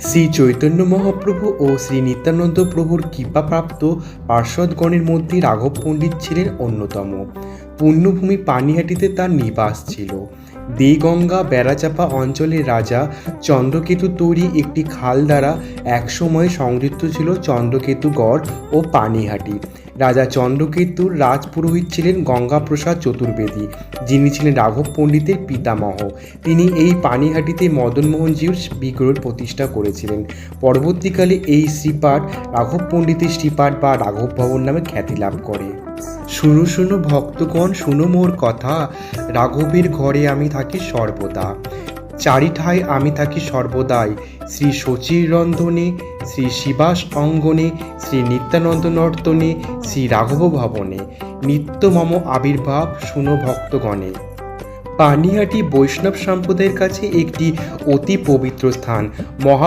শ্রী চৈতন্য মহাপ্রভু ও শ্রী নিত্যানন্দ প্রভুর কৃপাপ্রাপ্ত পার্ষদগণের মধ্যে রাঘব পণ্ডিত ছিলেন অন্যতম। পুণ্যভূমি পানিহাটিতে তার নিবাস ছিল। দেগঙ্গা বেড়াচাপা অঞ্চলের রাজা চন্দ্রকেতু তৈরি একটি খাল দ্বারা একসময় সংযুক্ত ছিল চন্দ্রকেতুগড় ও পানিহাটি। রাজা চন্দ্রকেতুর রাজপুরোহিত ছিলেন গঙ্গাপ্রসাদ চতুর্বেদী, যিনি ছিলেন রাঘব পণ্ডিতের পিতামহ। তিনি এই পানিহাটিতে মদনমোহনজিউর বিগ্রহ প্রতিষ্ঠা করেছিলেন। পরবর্তীকালে এই শ্রীপাঠ রাঘব পণ্ডিতের শ্রীপাঠ বা রাঘব ভবন নামে খ্যাতি লাভ করে। শুনো শুনো ভক্তগণ, শুনো মোর কথা, রাঘবের ঘরে আমি থাকি সর্বদা। চারিঠায় আমি থাকি সর্বদাই, শ্রী শচীর রন্ধনে, শ্রী শিবাস অঙ্গনে, শ্রী নিত্যানন্দ নর্তনে, শ্রী রাঘব ভবনে নিত্য মম আবির্ভাব, শুনো ভক্তগণে। পানিহাটি বৈষ্ণব সম্প্রদায়ের কাছে একটি অতি পবিত্র স্থান।